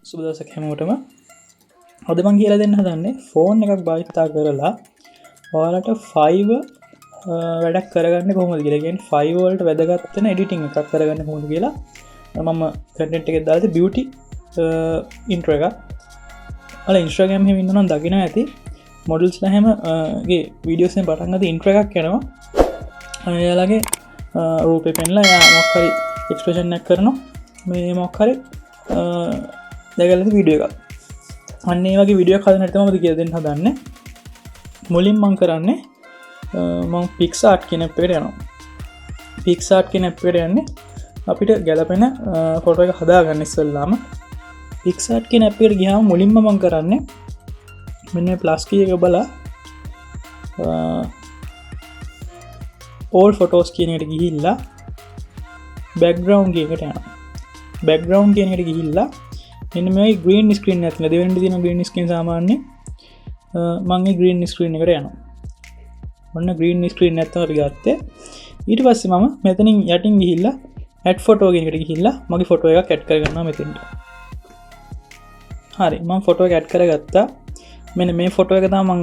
සුබ දවසක් හැමෝටම. අද මම කියලා දෙන්න හදන්නේ ෆෝන් එකක් භාවිතා කරලා ඔයාලට Fiverr වැඩක් කරගන්න කොහොමද කියලා. කියන්නේ Fiverr වලට වැදගත් වෙන එඩිටිං එකක් කරගන්න කොහොමද කියලා. මම කන්ටෙන්ට් එකේ දාලා තියෙ beauty intro එක. ඔයාලා Instagram එකේ ඉන්නවා නම් දකින්න ඇති. models ලා හැම ගේ videos එකෙන් පටන් ගන්න intro එකක් යනවා. එයාලගේ රූපේ පෙන්ලා යා මොකක් හරි expression එකක් කරනවා. මේ මොකක් හරි දැකලා තියෙන වීඩියෝ එකක්. අන්න ඒ වගේ වීඩියෝ එකක් හදන්න තමයි මම කියලා දෙන්න හදන්නේ. මුලින් මම කරන්නේ මම PixArt කියන app එකට යනවා. PixArt කියන app එකට යන්නේ අපිට ගැලපෙන ෆොටෝ එක හදාගන්න ඉස්සෙල්ලාම. PixArt කියන app එකට ගියාම මුලින්ම මම කරන්නේ මෙන්න මේ plus key එක බලලා all photos කියන එකට ගිහිල්ලා background කියකට යනවා. background කියන එකට ගිහිල්ලා මෙන්න මේ green screen එක නැත්නම් දෙවෙනි තියෙන green screen සාමාන්‍ය මම මේ green screen එකට යනවා. ඔන්න green screen එක තමයි ගත්තේ. ඊට පස්සේ මම මෙතනින් යටින් ගිහිල්ලා add photo කියන එකට ගිහිල්ලා මගේ photo එකක් add කරගන්නවා මෙතෙන්ට. හරි මම photo එක add කරගත්තා. මෙන්න මේ photo එක තමයි මම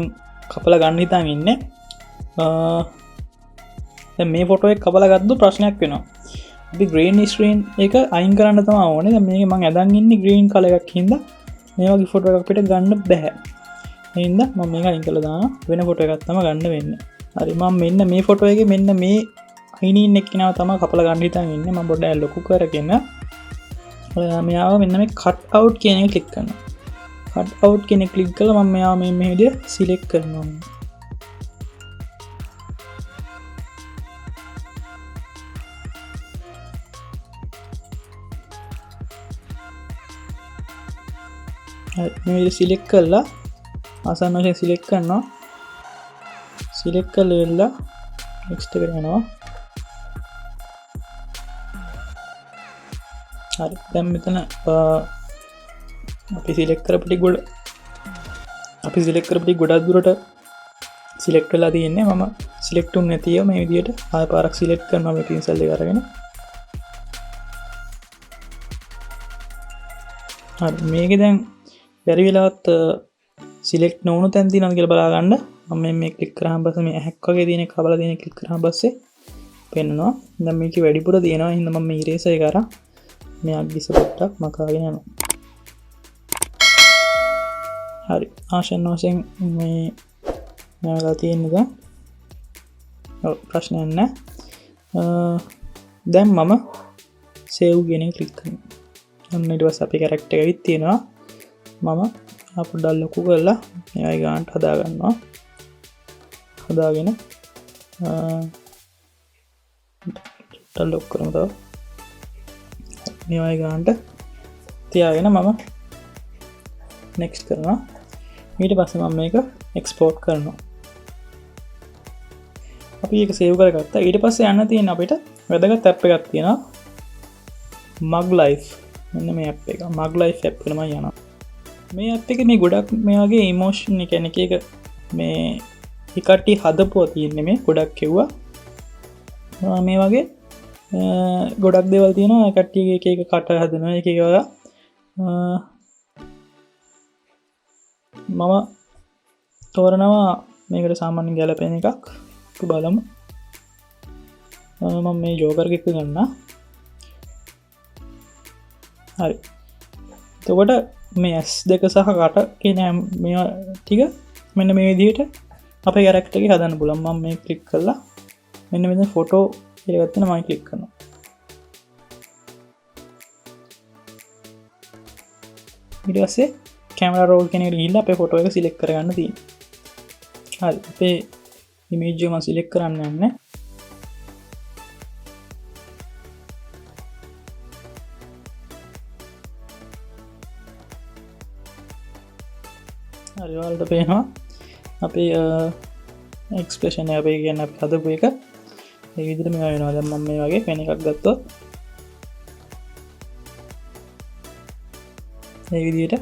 කපලා ගන්න හිතාන් ඉන්නේ. දැන් මේ photo එක කපලා ගත්තොත් ප්‍රශ්නයක් වෙනවා. අපි green screen එක අයින් කරන්න තමයි ඕනේ. දැන් මේක මම අදන් ඉන්නේ green color එකක් හින්දා මේ වගේ photo එකක් අපිට ගන්න බෑ. ඒ හින්දා මම මේක අයින් කරලා දානවා. වෙන photo එකක් තමයි ගන්න වෙන්නේ. හරි මම මෙන්න මේ photo එකේ මෙන්න මේ අයිනින් එක්කිනාව තමයි කපලා ගන්න හිතාන් ඉන්නේ. මම පොඩ්ඩක් ලොකු කරගෙන මෙයාව මෙන්න මේ cut out කියන එක ක්ලික් කරනවා. cut out කියන එක ක්ලික් කළා මම මෙයාව මේ විදිහට select කරනවා. මේ සිලෙක්ට් කරලා ආසන්න වශයෙන් සිලෙක්ට් කරනවා. සිලෙක්ට් කරලා next එකට යනවා. හරි දැන් මෙතන අපි සිලෙක්ට් කරපු ටික ගොඩක් දුරට සිලෙක්ට් වෙලා තියෙන්නේ. මම සිලෙක්ට් උන්නේ නැතිව මේ විදිහට ආය පාරක් සිලෙක්ට් කරනවා මේ පින්සල් එක අරගෙන. හරි මේකේ දැන් බැරි වෙලාවත් සිලෙක්ට් නොවුණු තැන් තියෙනවද කියලා බලා ගන්න. මම මේ ක්ලික් කරාම පස්සේ මේ ඇහැක් වගේ තියෙන එක කබලා තියෙන ක්ලික් කරාම පස්සේ පෙන්නනවා. දැන් මේකේ වැඩිපුර තියෙනවා. එහෙනම් මම මේ ඉරේසර් එක අරන් මේ අග්ගිස පොට්ටක් මකාගෙන යනවා. හරි ආසන්න වශයෙන් මේ නෑලා තියෙන්නේ දැන්. ඔව් ප්‍රශ්නයක් නැහැ. දැන් මම save කියන එක ක්ලික් කරනවා. අන්න ඊට පස්සේ අපේ කැරක්ටර් එක විත් තියෙනවා. මම පොඩ්ඩක් ලොකු කරලා මේ වගේ ගන්නට හදා ගන්නවා. හදාගෙන පොඩ්ඩක් ලොකු කරමු තව. මේ වගේ ගන්නට තියාගෙන මම next කරනවා. ඊට පස්සේ මම මේක export කරනවා. අපි ඒක save කරගත්තා. ඊට පස්සේ යන්න තියෙන අපිට වැදගත් app එකක් තියෙනවා. mug life. මෙන්න මේ app එක. mug life app එකම යනවා. මේ app එකේ මේ ගොඩක් මේ වගේ emotion එක කියන්නේ එක මේ හිකටි හදපුවා තියෙන්නේ මේ ගොඩක් කෙව්වා. මේ වගේ ගොඩක් දේවල් තියෙනවා. කට්ටියගේ එක එක කට හදනවා එක එක වගේ. මම තෝරනවා මේකට සාමාන්‍ය ගැලපෙන එකක්. අපි බලමු. මම මේ ජෝකර් එක ගන්නවා. හරි. එතකොට මේ S දෙක සහ කට කියන මේ ටික මෙන්න මේ විදිහට අපේ කැරක්ටර් එකේ හදන්න පුළුවන්. මම මේ ක්ලික් කරලා මෙන්න මෙතන ෆොටෝ කියලා ගත්තා නම් මම ක්ලික් කරනවා. ඊට පස්සේ කැමරා රෝල් කියන එකට ගිහිල්ලා අපේ ෆොටෝ එක සිලෙක්ට් කරගන්න තියෙනවා. හරි අපේ ඉමේජ් එක මම සිලෙක්ට් කරන්න යන්නේ. හරි ඔයාලට පේනවා අපේ එක්ස්ප්‍රෙෂන් එක අපේ කියන්නේ අපි හදපු එක මේ විදිහට මේවා වෙනවා. දැන් මම මේ වගේ පෙන් එකක් ගත්තොත් මේ විදිහට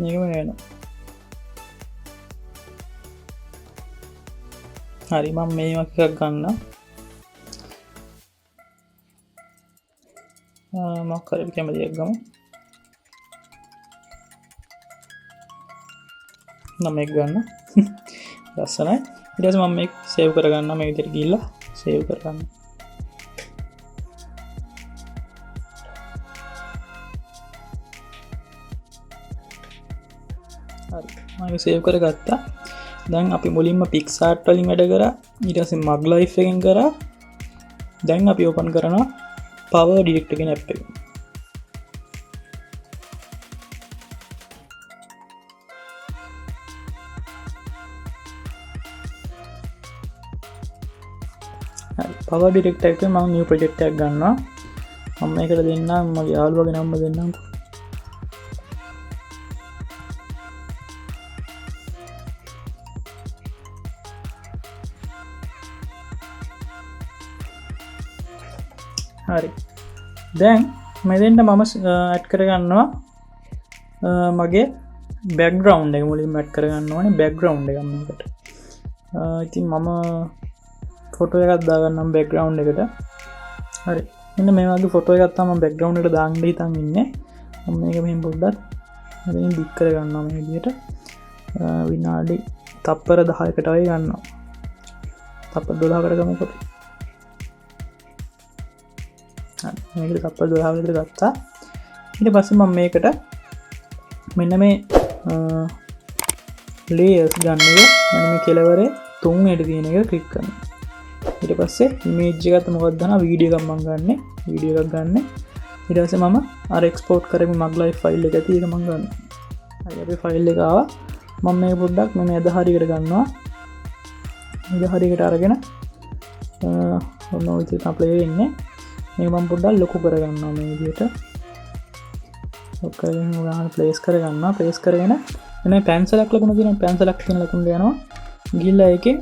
මේකම වෙනවා. හරි මම මේ වගේ එකක් ගන්නවා. මොකක් හරි කැමති එකක් ගමු. නම් එක ගන්න ලස්සනයි. ඊට පස්සේ මම මේක සේව් කරගන්න මේ විදිහට ගිහිල්ලා සේව් කරගන්න. හරි මම සේව් කරගත්තා. දැන් අපි මුලින්ම පික්සාර්ට් වලින් වැඩ කරා. ඊට පස්සේ මග් ලයිෆ් එකෙන් කරා. දැන් අපි ඕපන් කරනවා Power Director කියන app එක. Power Director එකේ මම new project එකක් ගන්නවා. මම මේකට දෙන්නම් මගේ යාළුවගේ නම්බර දෙන්නම්. හරි. දැන් මෙතෙන්ට මම ඇඩ් කරගන්නවා මගේ බෑග්ග්‍රවුන්ඩ් එක මුලින්ම ඇඩ් කරගන්න ඕනේ බෑග්ග්‍රවුන්ඩ් එකක් මේකට. ඉතින් මම ෆොටෝ එකක් දාගන්නම් බෑග්ග්‍රවුන්ඩ් එකට. හරි. මෙන්න මේ වගේ ෆොටෝ එකක් තමයි මම බෑග්ග්‍රවුන්ඩ් එකට දාන්න හිතන් ඉන්නේ. මම මේක මෙහෙම පොඩ්ඩක් මෙතනින් බික් කරගන්නවා මේ විදිහට. විනාඩි තප්පර 10කට වගේ ගන්නවා. තප්පර 12කට ගමුකෝ. මේකට තප්පර 12 විතර ගත්තා. ඊට පස්සේ මම මේකට මෙන්න මේ ලේයර්ස් ගන්න එක මෙන්න මේ කෙලවරේ 3 වෙනි තියෙන එක ක්ලික් කරනවා. ඊට පස්සේ ඉමේජ් එකත් මොකක්ද දානවා වීඩියෝ එකක් මම ගන්නෙ වීඩියෝ එකක් ගන්න. ඊට පස්සේ මම අර එක්ස්පෝර්ට් කරමු මග් ලයිෆ් ෆයිල් එක ඇති ඒක මම ගන්න. හරි අපි ෆයිල් එක ආවා. මම මේක පොඩ්ඩක් මේ අද හරියට ගන්නවා. අද හරියට අරගෙන ඔන්න ඔය විදිහට අප්ලයි වෙන්නේ. මේක මම පොඩ්ඩක් ලොකු කරගන්නවා මේ විදිහට. ලොකු කරගෙන උගාන ප්ලේස් කරගන්නවා. ප්ලේස් කරගෙන එනේ පැන්සලක් ලකුණු තියෙනවා. පැන්සලක් කියන ලකුණට යනවා. ගිහිල්ලා ඒකේ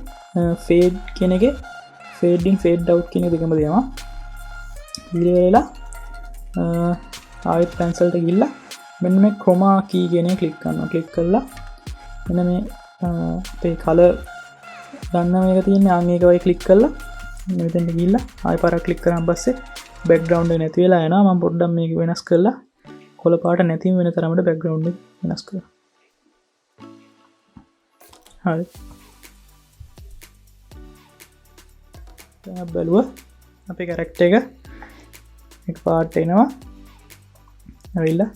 ෆේඩ් කියන එකේ ෆේඩ් ඉන් ෆේඩ් අවුට් කියන දෙකම දෙනවා. ඊට වෙලා ආයෙත් පැන්සල්ට ගිහිල්ලා මෙන්න මේ ක්‍රොමා කී කියන එක ක්ලික් කරනවා. ක්ලික් කරලා මෙන්න මේ අපේ කලර් ගන්න මේක තියෙන්නේ අන් ඒක වයි ක්ලික් කරලා මෙතෙන්ට ගිහිල්ලා ආයෙ පාරක් ක්ලික් කරාන් පස්සේ බෑග්ග්‍රවුන්ඩ් එක නැති වෙලා යනවා. මම පොඩ්ඩක් මේක වෙනස් කරලා කොළ පාට නැතිම වෙන තරමට බෑග්ග්‍රවුන්ඩ් එක වෙනස් කරනවා. හරි. දැන් බලුවා අපේ කැරක්ටර් එක පාට එනවා. ඇවිල්ලා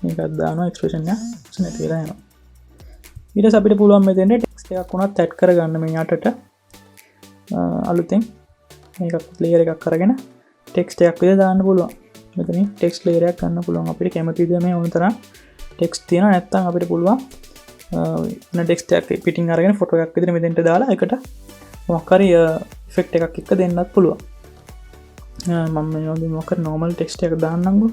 මේකත් දානවා එක්ස්ප්‍රෙෂන් එක නැති වෙලා යනවා. ඊට පස්සේ අපිට පුළුවන් මෙතෙන්ට ටෙක්ස්ට් එකක් උනත් ඇඩ් කරගන්න මේ යටට අලුතෙන් මේක ලේයර් එකක් අරගෙන ටෙක්ස්ට් එකක් විදිහට දාන්න පුළුවන්. මෙතනින් ටෙක්ස්ට් ලේයර් එකක් ගන්න පුළුවන්. අපිට කැමති විදිහ මේ ඕන තරම් ටෙක්ස්ට් තියෙනවා. නැත්නම් අපිට පුළුවන් වෙන ටෙක්ස්ට් එකක් පිටින් අරගෙන ෆොටෝ එකක් විදිහට මෙතෙන්ට දාලා ඒකට මොකක් හරි ඉෆෙක්ට් එකක් එක්ක දෙන්නත් පුළුවන්. මම මේ වගේ මොකක් හරි normal ටෙක්ස්ට් එකක් දාන්නම්කෝ.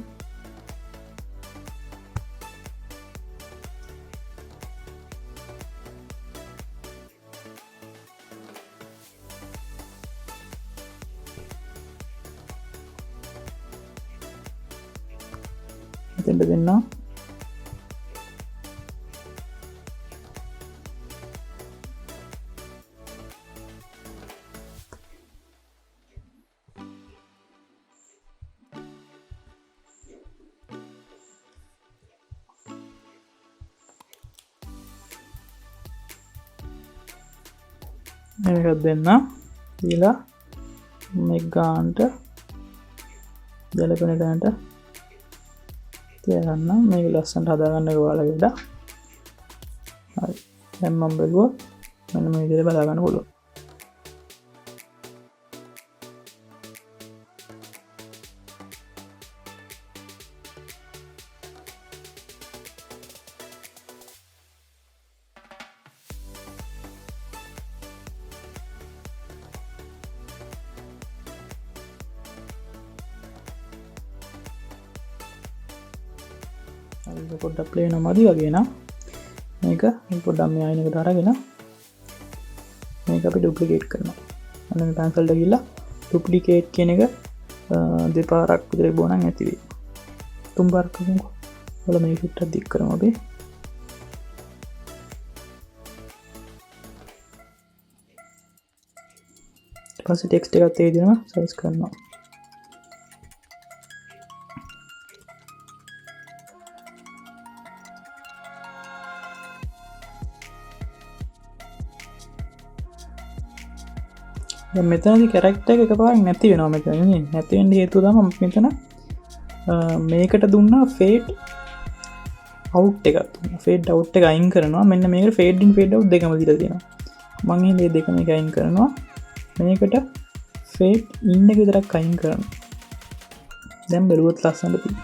මෙතෙන්ට දෙන්නවා. මේකත් දෙන්න ඊලා මේ ගානට ගැලපෙන තැනට තියගන්න. මේක ලස්සනට හදාගන්න ඔයාලා ගිහලා. හරි. දැන් මම බලුවා මෙන්න මේ විදිහට බලා ගන්න පුළුවන්. පොඩ්ඩක් ප්ලේ වෙනවා මදි වගේ නා. මේක පොඩ්ඩක් මේ අයින් එකට අරගෙන මේක අපි ඩුප්ලිකේට් කරනවා. අන්න මේ පැන්සල්ට ගිහලා ඩුප්ලිකේට් කියන එක දෙපාරක් විතර බොනන් ඇති වෙයි. තුන් පාරක් කරමුකෝ. වල මේ ෆිට් එක දික් කරමු අපි. ඊට පස්සේ ටෙක්ස්ට් එකත් ඒ විදිහම සයිස් කරනවා. මෙතනදි කැරක්ට එක පාක් නැති වෙනවා මෙතන නැතිවෙන්ඩ හේතු දම මෙතන මේකට දුන්නා ෆේට් අවට් එක ෆේඩ් අවට් එක අයින් කරනවා මෙන්න මේ ෆේඩින් ෆේඩ් අව් දෙකම දිල තියෙන මංගේ දේ දෙකම එක අයින් කරනවා මේකට ෆේට් ඉන්න එක විතරක් අයින් කරන දැම් බැලුවොත් ලස්සඳති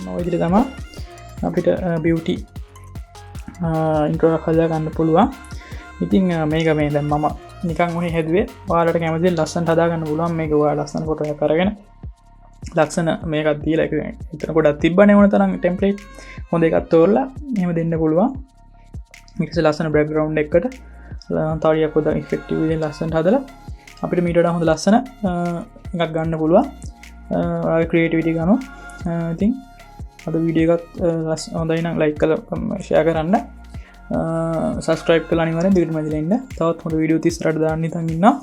නොවිදිර තම අපිට බියටි ඉන්ට්‍රෝක් හදා ගන්න පුළුවන් ඉතින් මේක මේ දැන් මම නිකන් ඔහේ හැදුවේ ඔයාලට කැමති ලස්සන හදාගන්න පුළුවන් මේක ඔයාලා ලස්සන ෆොටෝ එකක් අරගෙන ලස්සන මේකක් දීලා එතන ගොඩක් තිබ්බනේ ඕන තරම් ටෙම්ප්ලේට් හොඳ එකක් තෝරලා එහෙම දෙන්න පුළුවන් මේක ලස්සන බෑග්ග්‍රවුන්ඩ් එකකට තාලියක් පොඩ ඉෆෙක්ටිව් විදිහට ලස්සනට හදලා අපිට මීට වඩා හොඳ ලස්සන එකක් ගන්න පුළුවන් ඔයාගේ ක්‍රියේටිවිටි ගන්නවා ඉතින් අද වීඩියෝ එකත් හොඳයි නම් ලයික් කරලා ෂෙයා කරන්න සබස්ක්‍රයිබ් කරලා අනිවාර්යෙන් දිගටම ඇදලා ඉන්න තවත් හොඳ වීඩියෝ 30කට දාන්න ඉතින් ඉන්නවා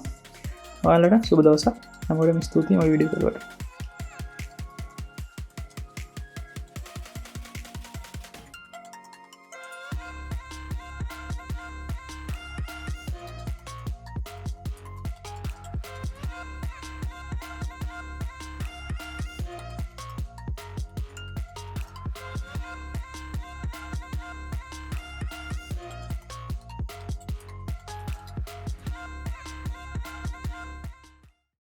ඔයාලට සුබ දවසක් හැමෝටම ස්තුතියි මගේ වීඩියෝ බලවට